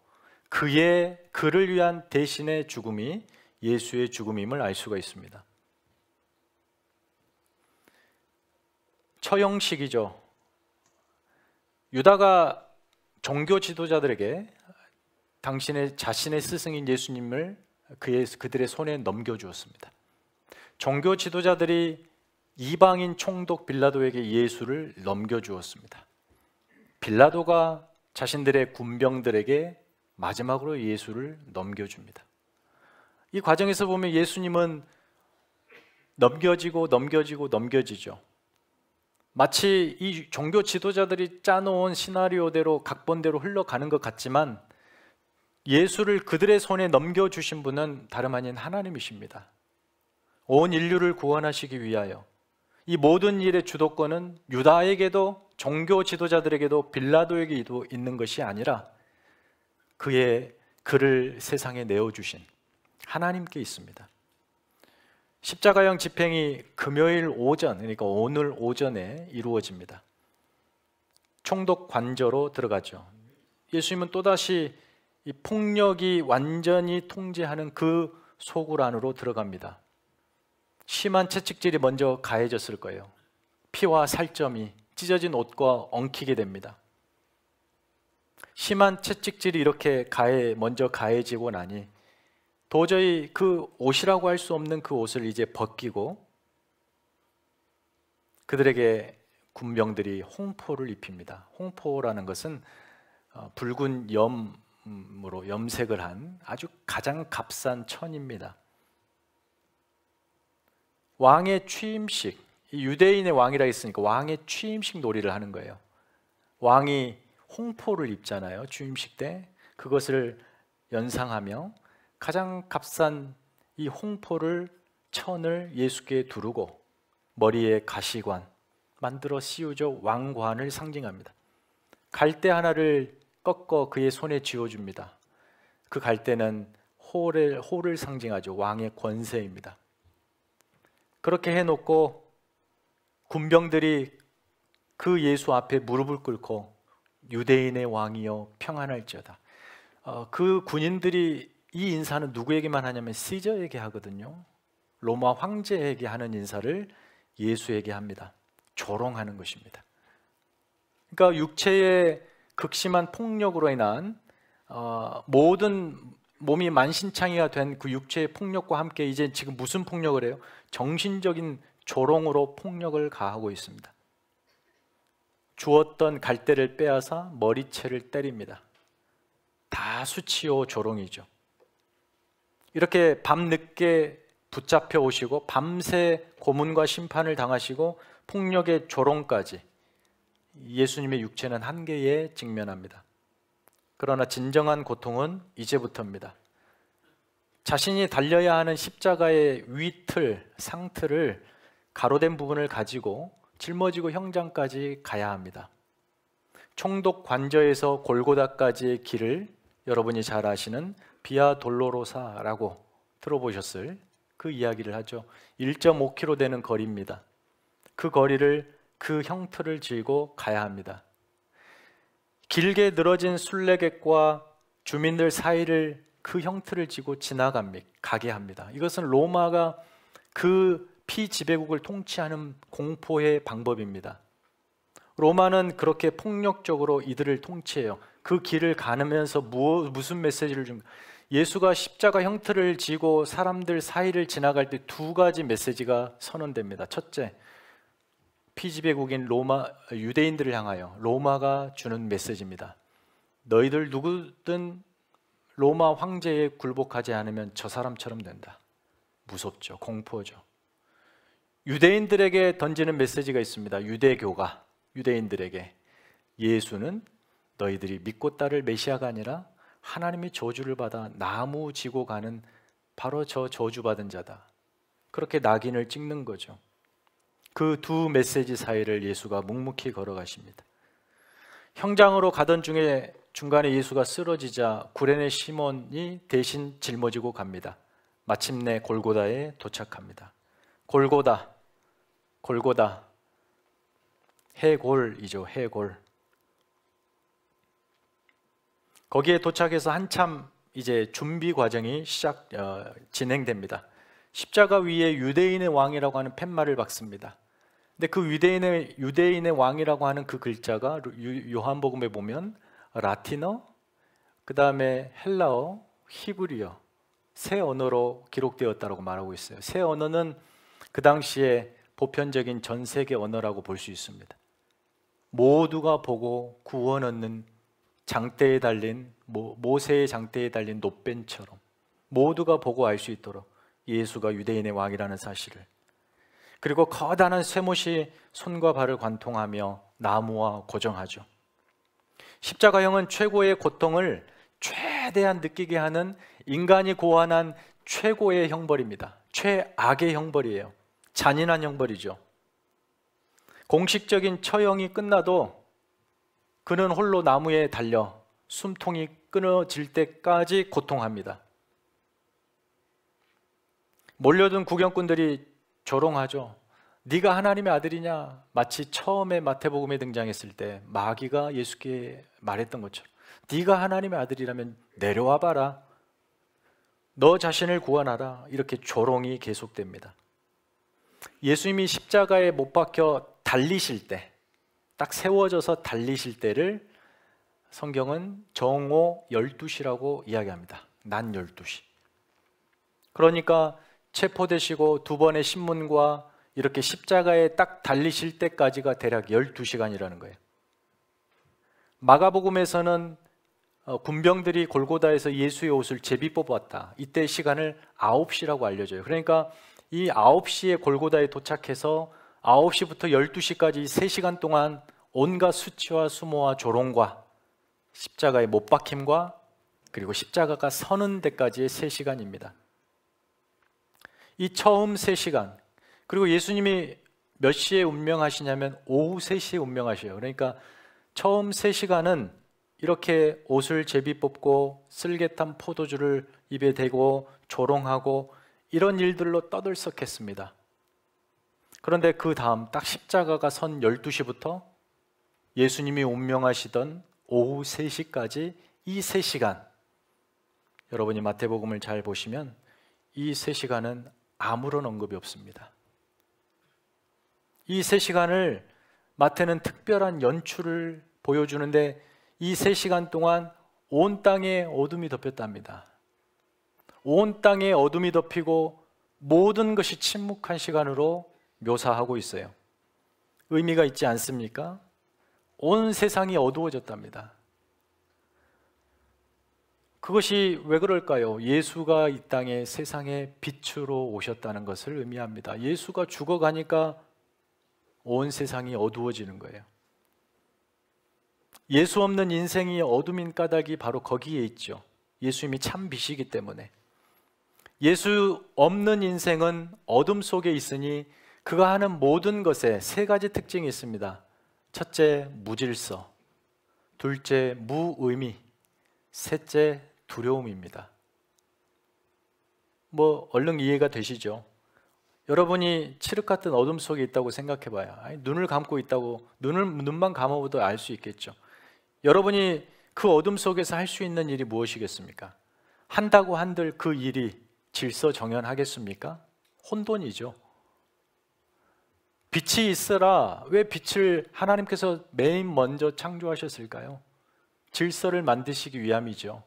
그를 위한 대신의 죽음이 예수의 죽음임을 알 수가 있습니다. 처형식이죠. 유다가 종교 지도자들에게 자신의 스승인 예수님을 그들의 손에 넘겨주었습니다. 종교 지도자들이 이방인 총독 빌라도에게 예수를 넘겨주었습니다. 빌라도가 자신들의 군병들에게 마지막으로 예수를 넘겨줍니다. 이 과정에서 보면 예수님은 넘겨지죠. 마치 이 종교 지도자들이 짜놓은 시나리오대로 각본대로 흘러가는 것 같지만 예수를 그들의 손에 넘겨주신 분은 다름 아닌 하나님이십니다. 온 인류를 구원하시기 위하여 이 모든 일의 주도권은 유다에게도 종교 지도자들에게도 빌라도에게도 있는 것이 아니라 그를 세상에 내어주신 하나님께 있습니다. 십자가형 집행이 금요일 오전, 그러니까 오늘 오전에 이루어집니다. 총독 관저로 들어가죠. 예수님은 또다시 이 폭력이 완전히 통제하는 그 소굴 안으로 들어갑니다. 심한 채찍질이 먼저 가해졌을 거예요. 피와 살점이 찢어진 옷과 엉키게 됩니다. 심한 채찍질이 이렇게 먼저 가해지고 나니 도저히 그 옷이라고 할 수 없는 그 옷을 이제 벗기고 그들에게 군병들이 홍포를 입힙니다. 홍포라는 것은 붉은 염으로 염색을 한 아주 가장 값싼 천입니다. 왕의 취임식, 유대인의 왕이라 했으니까 왕의 취임식 놀이를 하는 거예요. 왕이 홍포를 입잖아요. 취임식 때 그것을 연상하며 가장 값싼 이 홍포를 천을 예수께 두르고 머리에 가시관 만들어 씌우죠. 왕관을 상징합니다. 갈대 하나를 꺾어 그의 손에 쥐어줍니다. 그 갈대는 호를 상징하죠. 왕의 권세입니다. 그렇게 해놓고 군병들이 그 예수 앞에 무릎을 꿇고 유대인의 왕이여 평안할지어다. 그 군인들이 이 인사는 누구에게만 하냐면 시저에게 하거든요. 로마 황제에게 하는 인사를 예수에게 합니다. 조롱하는 것입니다. 그러니까 육체의 극심한 폭력으로 인한 모든 몸이 만신창이가 된 그 육체의 폭력과 함께 이제 지금 무슨 폭력을 해요? 정신적인 조롱으로 폭력을 가하고 있습니다. 주었던 갈대를 빼앗아 머리채를 때립니다. 다 수치요 조롱이죠. 이렇게 밤늦게 붙잡혀 오시고 밤새 고문과 심판을 당하시고 폭력의 조롱까지 예수님의 육체는 한계에 직면합니다. 그러나 진정한 고통은 이제부터입니다. 자신이 달려야 하는 십자가의 위틀, 상틀을 가로된 부분을 가지고 짊어지고 형장까지 가야 합니다. 총독 관저에서 골고다까지의 길을 여러분이 잘 아시는 비아 돌로로사라고 들어보셨을 그 이야기를 하죠. 1.5km 되는 거리입니다. 그 거리를 그 형틀을 쥐고 가야 합니다. 길게 늘어진 순례객과 주민들 사이를 그 형틀을 쥐고 가게 합니다. 이것은 로마가 그 피지배국을 통치하는 공포의 방법입니다. 로마는 그렇게 폭력적으로 이들을 통치해요. 그 길을 가면서 무슨 메시지를 줍니까? 예수가 십자가 형틀을 지고 사람들 사이를 지나갈 때 두 가지 메시지가 선언됩니다. 첫째, 피지배국인 유대인들을 향하여 로마가 주는 메시지입니다. 너희들 누구든 로마 황제에 굴복하지 않으면 저 사람처럼 된다. 무섭죠. 공포죠. 유대인들에게 던지는 메시지가 있습니다. 유대교가 유대인들에게 예수는 너희들이 믿고 따를 메시아가 아니라 하나님의 저주를 받아 나무 지고 가는 바로 저 저주받은 자다. 그렇게 낙인을 찍는 거죠. 그 두 메시지 사이를 예수가 묵묵히 걸어가십니다. 형장으로 가던 중에 중간에 예수가 쓰러지자 구레네 시몬이 대신 짊어지고 갑니다. 마침내 골고다에 도착합니다. 골고다, 해골이죠. 해골. 거기에 도착해서 한참 이제 준비 과정이 진행됩니다. 십자가 위에 유대인의 왕이라고 하는 팻말을 박습니다. 근데 그 유대인의 왕이라고 하는 그 글자가 요한복음에 보면 라틴어, 그 다음에 헬라어, 히브리어 세 언어로 기록되었다고 말하고 있어요. 세 언어는 그 당시에 보편적인 전 세계 언어라고 볼 수 있습니다. 모두가 보고 구원 얻는 장대에 달린 모세의 장대에 달린 놋벤처럼 모두가 보고 알 수 있도록 예수가 유대인의 왕이라는 사실을, 그리고 커다란 쇠못이 손과 발을 관통하며 나무와 고정하죠. 십자가형은 최고의 고통을 최대한 느끼게 하는 인간이 고안한 최고의 형벌입니다. 최악의 형벌이에요. 잔인한 형벌이죠. 공식적인 처형이 끝나도 그는 홀로 나무에 달려 숨통이 끊어질 때까지 고통합니다. 몰려든 구경꾼들이 조롱하죠. 네가 하나님의 아들이냐? 마치 처음에 마태복음에 등장했을 때 마귀가 예수께 말했던 것처럼 네가 하나님의 아들이라면 내려와 봐라. 너 자신을 구원하라. 이렇게 조롱이 계속됩니다. 예수님이 십자가에 못 박혀 달리실 때, 딱 세워져서 달리실 때를 성경은 정오 12시라고 이야기합니다. 낮 12시. 그러니까 체포되시고 두 번의 신문과 이렇게 십자가에 딱 달리실 때까지가 대략 12시간이라는 거예요. 마가복음에서는 군병들이 골고다에서 예수의 옷을 제비 뽑았다. 이때 시간을 9시라고 알려져요. 그러니까 이 9시에 골고다에 도착해서 9시부터 12시까지 3시간 동안 온갖 수치와 수모와 조롱과 십자가의 못 박힘과 그리고 십자가가 서는 데까지의 3시간입니다. 이 처음 3시간, 그리고 예수님이 몇 시에 운명하시냐면 오후 3시에 운명하셔요. 그러니까 처음 3시간은 이렇게 옷을 제비 뽑고 쓸개탄 포도주를 입에 대고 조롱하고 이런 일들로 떠들썩했습니다. 그런데 그 다음 딱 십자가가 선 12시부터 예수님이 운명하시던 오후 3시까지 이 3시간, 여러분이 마태복음을 잘 보시면 이 3시간은 아무런 언급이 없습니다. 이 3시간을 마태는 특별한 연출을 보여주는데 이 3시간 동안 온 땅에 어둠이 덮였답니다. 온 땅에 어둠이 덮이고 모든 것이 침묵한 시간으로 묘사하고 있어요. 의미가 있지 않습니까? 온 세상이 어두워졌답니다. 그것이 왜 그럴까요? 예수가 이 땅에 세상의 빛으로 오셨다는 것을 의미합니다. 예수가 죽어가니까 온 세상이 어두워지는 거예요. 예수 없는 인생이 어둠인 까닭이 바로 거기에 있죠. 예수님이 참 빛이기 때문에. 예수 없는 인생은 어둠 속에 있으니 그가 하는 모든 것에 3가지 특징이 있습니다. 첫째, 무질서. 둘째, 무의미. 셋째, 두려움입니다. 얼른 이해가 되시죠? 여러분이 칠흑 같은 어둠 속에 있다고 생각해 봐요. 눈을 감고 있다고, 눈만 감아봐도 알 수 있겠죠. 여러분이 그 어둠 속에서 할 수 있는 일이 무엇이겠습니까? 한다고 한들 그 일이 질서정연하겠습니까? 혼돈이죠. 빛이 있으라. 왜 빛을 하나님께서 맨 먼저 창조하셨을까요? 질서를 만드시기 위함이죠.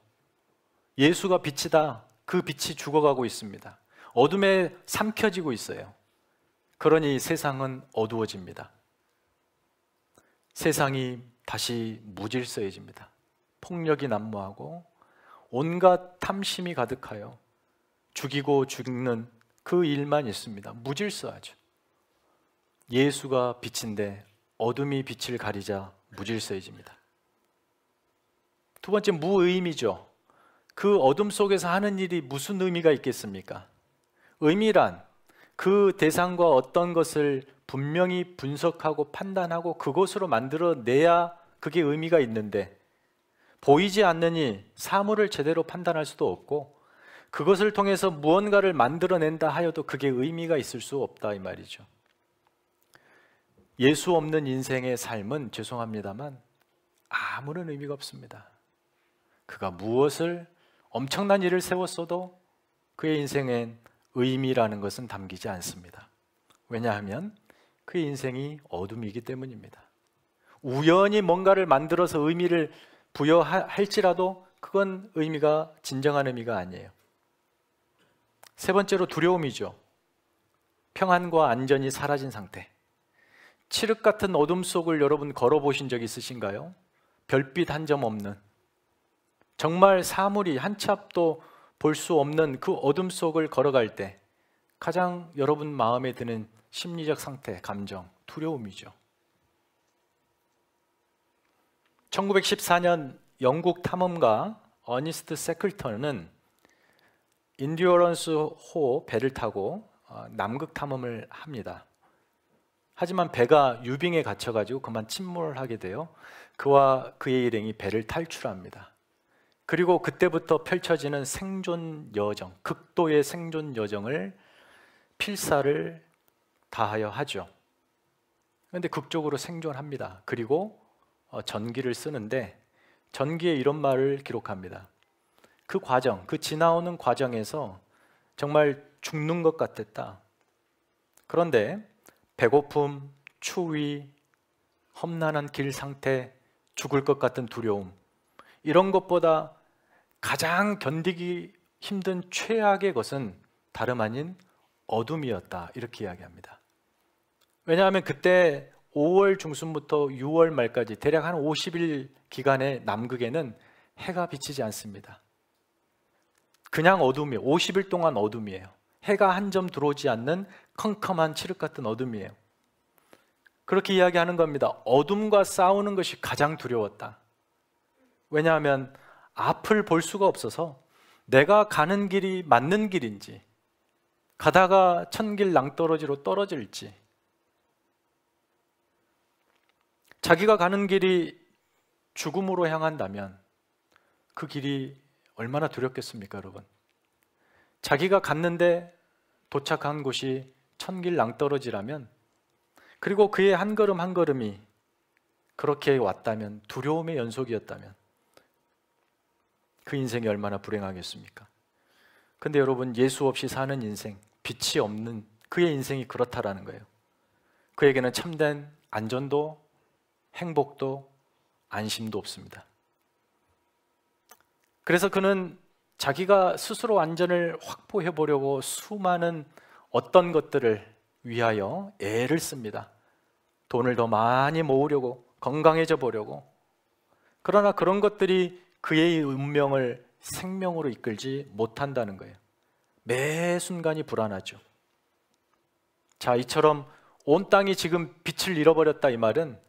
예수가 빛이다. 그 빛이 죽어가고 있습니다. 어둠에 삼켜지고 있어요. 그러니 세상은 어두워집니다. 세상이 다시 무질서해집니다. 폭력이 난무하고 온갖 탐심이 가득하여 죽이고 죽는 그 일만 있습니다. 무질서하죠. 예수가 빛인데 어둠이 빛을 가리자 무질서해집니다. 두 번째, 무의미죠. 그 어둠 속에서 하는 일이 무슨 의미가 있겠습니까? 의미란 그 대상과 어떤 것을 분명히 분석하고 판단하고 그것으로 만들어내야 그게 의미가 있는데, 보이지 않느니 사물을 제대로 판단할 수도 없고 그것을 통해서 무언가를 만들어낸다 하여도 그게 의미가 있을 수 없다 이 말이죠. 예수 없는 인생의 삶은 죄송합니다만 아무런 의미가 없습니다. 그가 무엇을 엄청난 일을 세웠어도 그의 인생엔 의미라는 것은 담기지 않습니다. 왜냐하면 그의 인생이 어둠이기 때문입니다. 우연히 뭔가를 만들어서 의미를 부여할지라도 그건 의미가 진정한 의미가 아니에요. 세 번째로 두려움이죠. 평안과 안전이 사라진 상태. 칠흑 같은 어둠 속을 여러분 걸어보신 적 있으신가요? 별빛 한 점 없는, 정말 사물이 한 치 앞도 볼 수 없는 그 어둠 속을 걸어갈 때 가장 여러분 마음에 드는 심리적 상태, 감정, 두려움이죠. 1914년 영국 탐험가 어니스트 세클턴은 인듀어런스 호 배를 타고 남극 탐험을 합니다. 하지만 배가 유빙에 갇혀가지고 그만 침몰하게 돼요. 그와 그의 일행이 배를 탈출합니다. 그리고 그때부터 펼쳐지는 생존 여정, 극도의 생존 여정을 필사를 다하여 하죠. 그런데 극적으로 생존합니다. 그리고 전기를 쓰는데 전기에 이런 말을 기록합니다. 그 과정, 그 지나오는 과정에서 정말 죽는 것 같았다. 그런데 배고픔, 추위, 험난한 길 상태, 죽을 것 같은 두려움, 이런 것보다 가장 견디기 힘든 최악의 것은 다름 아닌 어둠이었다, 이렇게 이야기합니다. 왜냐하면 그때 5월 중순부터 6월 말까지 대략 한 50일 기간의 남극에는 해가 비치지 않습니다. 그냥 어둠이에요. 50일 동안 어둠이에요. 해가 한 점 들어오지 않는 컴컴한 칠흑 같은 어둠이에요. 그렇게 이야기하는 겁니다. 어둠과 싸우는 것이 가장 두려웠다. 왜냐하면 앞을 볼 수가 없어서 내가 가는 길이 맞는 길인지, 가다가 천길 낭떠러지로 떨어질지, 자기가 가는 길이 죽음으로 향한다면 그 길이 얼마나 두렵겠습니까, 여러분? 자기가 갔는데 도착한 곳이 천길 낭떠러지라면, 그리고 그의 한 걸음 한 걸음이 그렇게 왔다면, 두려움의 연속이었다면 그 인생이 얼마나 불행하겠습니까? 근데 여러분, 예수 없이 사는 인생, 빛이 없는 그의 인생이 그렇다라는 거예요. 그에게는 참된 안전도 행복도 안심도 없습니다. 그래서 그는 자기가 스스로 안전을 확보해 보려고 수많은 어떤 것들을 위하여 애를 씁니다. 돈을 더 많이 모으려고, 건강해져 보려고. 그러나 그런 것들이 그의 운명을 생명으로 이끌지 못한다는 거예요. 매 순간이 불안하죠. 자, 이처럼 온 땅이 지금 빛을 잃어버렸다, 이 말은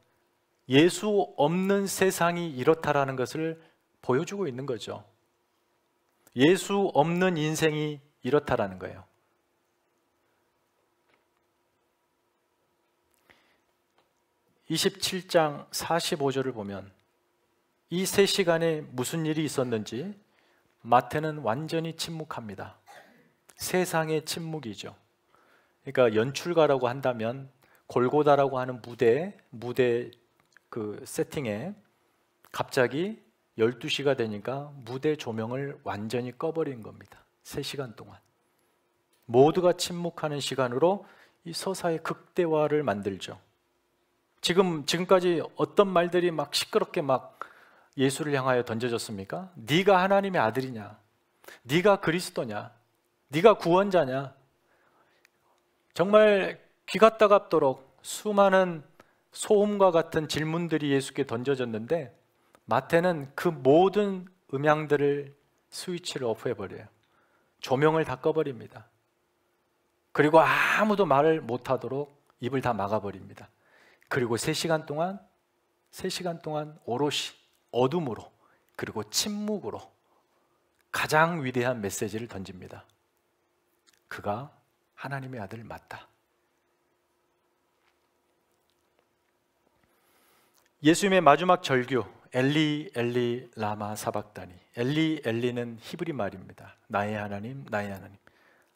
예수 없는 세상이 이렇다라는 것을 보여주고 있는 거죠. 예수 없는 인생이 이렇다라는 거예요. (27장 45절을) 보면 이 3시간에 무슨 일이 있었는지 마태는 완전히 침묵합니다. 세상의 침묵이죠. 그러니까 연출가라고 한다면 골고다라고 하는 무대 그 세팅에 갑자기 12시가 되니까 무대 조명을 완전히 꺼버린 겁니다. 3시간 동안 모두가 침묵하는 시간으로 이 서사의 극대화를 만들죠. 지금까지 어떤 말들이 막 시끄럽게 막 예수를 향하여 던져졌습니까? 네가 하나님의 아들이냐? 네가 그리스도냐? 네가 구원자냐? 정말 귀가 따갑도록 수많은 소음과 같은 질문들이 예수께 던져졌는데 마태는 그 모든 음향들을 스위치를 오프해버려요. 조명을 다 꺼버립니다. 그리고 아무도 말을 못하도록 입을 다 막아버립니다. 그리고 3시간 동안 오롯이 어둠으로, 그리고 침묵으로 가장 위대한 메시지를 던집니다. 그가 하나님의 아들 맞다. 예수님의 마지막 절규, 엘리 엘리 라마 사박다니. 엘리 엘리는 히브리 말입니다. 나의 하나님, 나의 하나님.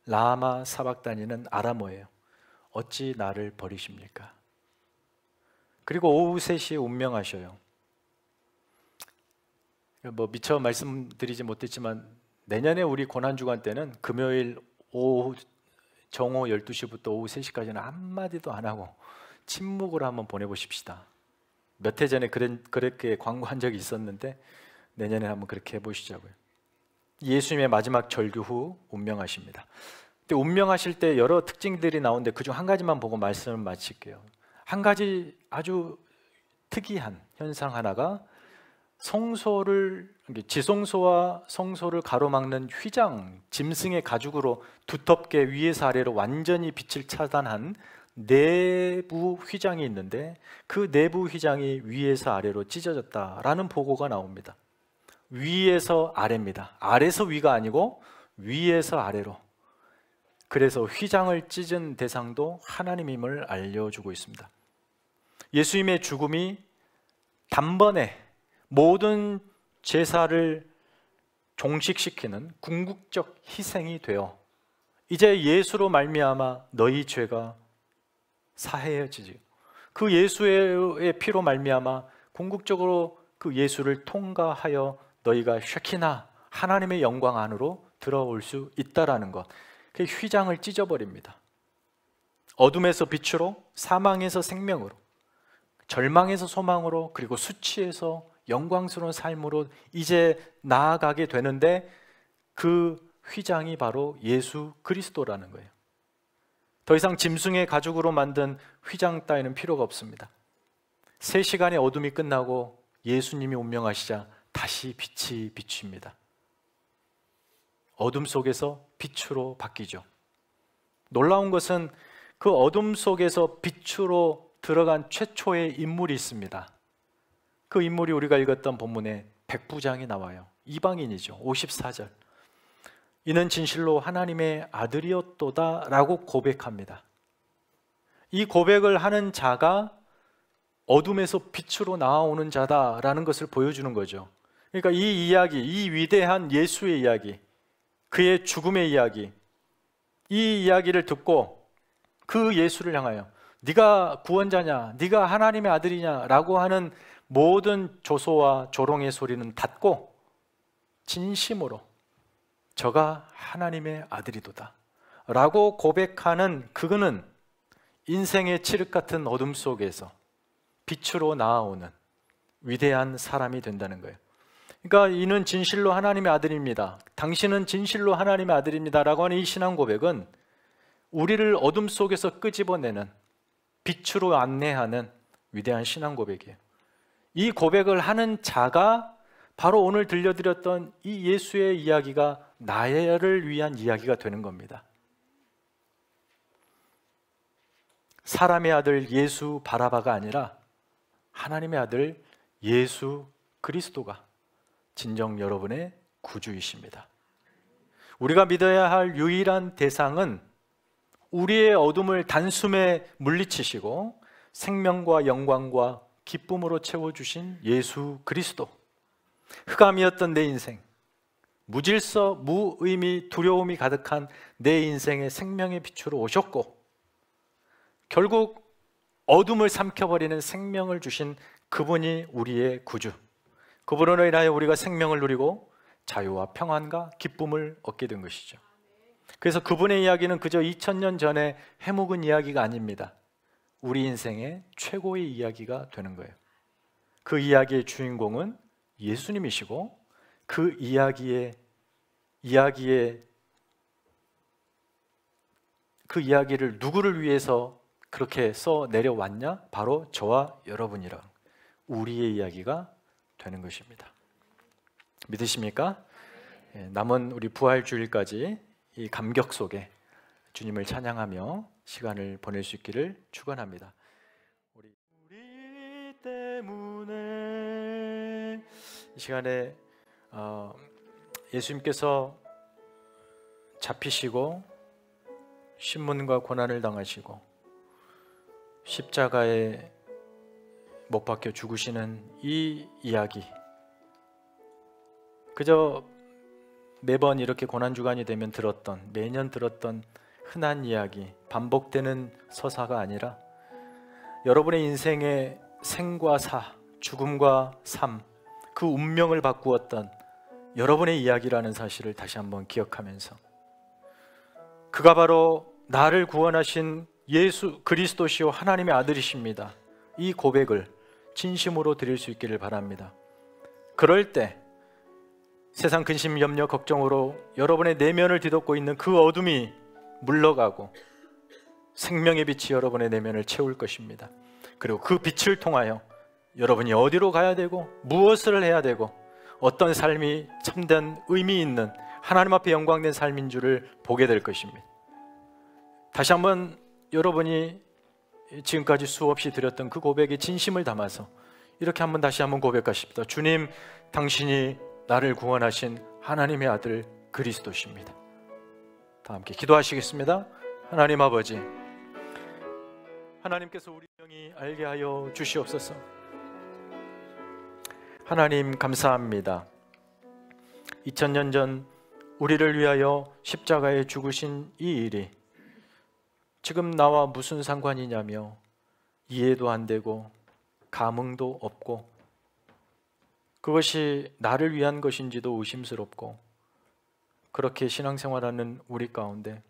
라마 사박다니는 아람어예요. 어찌 나를 버리십니까? 그리고 오후 3시에 운명하셔요. 미처 말씀드리지 못했지만 내년에 우리 고난주간 때는 금요일 오후 정오 12시부터 오후 3시까지는 한마디도 안 하고 침묵으로 한번 보내보십시다. 몇 해 전에 그렇게 광고한 적이 있었는데 내년에 한번 그렇게 해보시자고요. 예수님의 마지막 절규 후 운명하십니다. 근데 운명하실 때 여러 특징들이 나오는데 그중 한 가지만 보고 말씀을 마칠게요. 한 가지 아주 특이한 현상 하나가 성소를, 지성소와 성소를 가로막는 휘장, 짐승의 가죽으로 두텁게 위에서 아래로 완전히 빛을 차단한 내부 휘장이 있는데, 그 내부 휘장이 위에서 아래로 찢어졌다라는 보고가 나옵니다. 위에서 아래입니다. 아래서 위가 아니고 위에서 아래로. 그래서 휘장을 찢은 대상도 하나님임을 알려주고 있습니다. 예수님의 죽음이 단번에 모든 제사를 종식시키는 궁극적 희생이 되어 이제 예수로 말미암아 너희 죄가 사해지지, 그 예수의 피로 말미암아 궁극적으로 그 예수를 통과하여 너희가 쉐키나 하나님의 영광 안으로 들어올 수 있다라는 것, 그 휘장을 찢어버립니다. 어둠에서 빛으로, 사망에서 생명으로, 절망에서 소망으로, 그리고 수치에서 영광스러운 삶으로 이제 나아가게 되는데, 그 휘장이 바로 예수 그리스도라는 거예요. 더 이상 짐승의 가죽으로 만든 휘장 따위는 필요가 없습니다. 3시간의 어둠이 끝나고 예수님이 운명하시자 다시 빛이 비춥니다. 어둠 속에서 빛으로 바뀌죠. 놀라운 것은 그 어둠 속에서 빛으로 들어간 최초의 인물이 있습니다. 그 인물이 우리가 읽었던 본문에 백부장이 나와요. 이방인이죠. 54절. 이는 진실로 하나님의 아들이었도다 라고 고백합니다. 이 고백을 하는 자가 어둠에서 빛으로 나아오는 자다라는 것을 보여주는 거죠. 그러니까 이 이야기, 이 위대한 예수의 이야기, 그의 죽음의 이야기, 이 이야기를 듣고 그 예수를 향하여 네가 구원자냐, 네가 하나님의 아들이냐 라고 하는 모든 조소와 조롱의 소리는 닫고 진심으로 저가 하나님의 아들이도다 라고 고백하는, 그거는 인생의 칠흑 같은 어둠 속에서 빛으로 나아오는 위대한 사람이 된다는 거예요. 그러니까 이는 진실로 하나님의 아들입니다, 당신은 진실로 하나님의 아들입니다 라고 하는 이 신앙 고백은 우리를 어둠 속에서 끄집어내는, 빛으로 안내하는 위대한 신앙 고백이에요. 이 고백을 하는 자가 바로 오늘 들려드렸던 이 예수의 이야기가 나를 위한 이야기가 되는 겁니다. 사람의 아들 예수 바라바가 아니라 하나님의 아들 예수 그리스도가 진정 여러분의 구주이십니다. 우리가 믿어야 할 유일한 대상은 우리의 어둠을 단숨에 물리치시고 생명과 영광과 기쁨으로 채워주신 예수 그리스도. 흑암이었던 내 인생, 무질서, 무의미, 두려움이 가득한 내 인생의 생명의 빛으로 오셨고, 결국 어둠을 삼켜버리는 생명을 주신 그분이 우리의 구주. 그분으로 인하여 우리가 생명을 누리고 자유와 평안과 기쁨을 얻게 된 것이죠. 그래서 그분의 이야기는 그저 2000년 전에 해묵은 이야기가 아닙니다. 우리 인생의 최고의 이야기가 되는 거예요. 그 이야기의 주인공은 예수님이시고, 그 그 이야기를 누구를 위해서 그렇게 써 내려왔냐? 바로 저와 여러분이라 우리의 이야기가 되는 것입니다. 믿으십니까? 남은 우리 부활주일까지 이 감격 속에 주님을 찬양하며 시간을 보낼 수 있기를 축원합니다. 우리 때문에 이 시간에 예수님께서 잡히시고 신문과 고난을 당하시고 십자가에 못 박혀 죽으시는 이 이야기, 그저 매번 이렇게 고난주간이 되면 매년 들었던 흔한 이야기, 반복되는 서사가 아니라 여러분의 인생의 생과 사, 죽음과 삶, 그 운명을 바꾸었던 여러분의 이야기라는 사실을 다시 한번 기억하면서, 그가 바로 나를 구원하신 예수 그리스도시요 하나님의 아들이십니다, 이 고백을 진심으로 드릴 수 있기를 바랍니다. 그럴 때 세상 근심, 염려, 걱정으로 여러분의 내면을 뒤덮고 있는 그 어둠이 물러가고 생명의 빛이 여러분의 내면을 채울 것입니다. 그리고 그 빛을 통하여 여러분이 어디로 가야 되고 무엇을 해야 되고 어떤 삶이 참된 의미 있는 하나님 앞에 영광된 삶인 줄을 보게 될 것입니다. 다시 한번 여러분이 지금까지 수없이 드렸던 그 고백에 진심을 담아서 이렇게 한번 다시 한번 고백하십니다. 주님, 당신이 나를 구원하신 하나님의 아들 그리스도십니다. 다 함께 기도하시겠습니다. 하나님 아버지, 하나님께서 우리 영이 알게 하여 주시옵소서. 하나님 감사합니다. 2000년 전 우리를 위하여 십자가에 죽으신 이 일이 지금 나와 무슨 상관이냐며 이해도 안 되고 감흥도 없고 그것이 나를 위한 것인지도 의심스럽고 그렇게 신앙생활하는 우리 가운데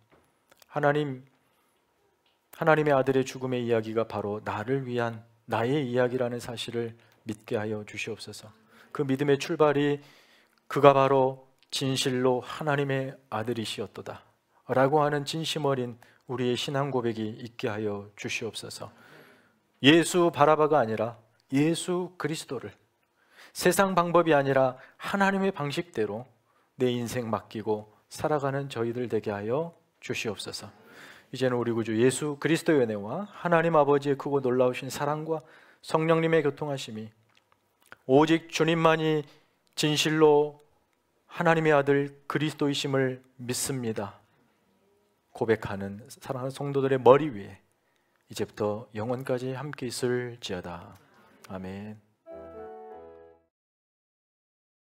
하나님의 아들의 죽음의 이야기가 바로 나를 위한 나의 이야기라는 사실을 믿게 하여 주시옵소서. 그 믿음의 출발이 그가 바로 진실로 하나님의 아들이시었도다 라고 하는 진심 어린 우리의 신앙 고백이 있게 하여 주시옵소서. 예수 바라바가 아니라 예수 그리스도를 세상 방법이 아니라 하나님의 방식대로 내 인생 맡기고 살아가는 저희들 되게 하여 주시옵소서. 이제는 우리 구주 예수 그리스도의 은혜와 하나님 아버지의 크고 놀라우신 사랑과 성령님의 교통하심이 오직 주님만이 진실로 하나님의 아들 그리스도이심을 믿습니다 고백하는 사랑하는 성도들의 머리 위에 이제부터 영원까지 함께 있을지어다. 아멘.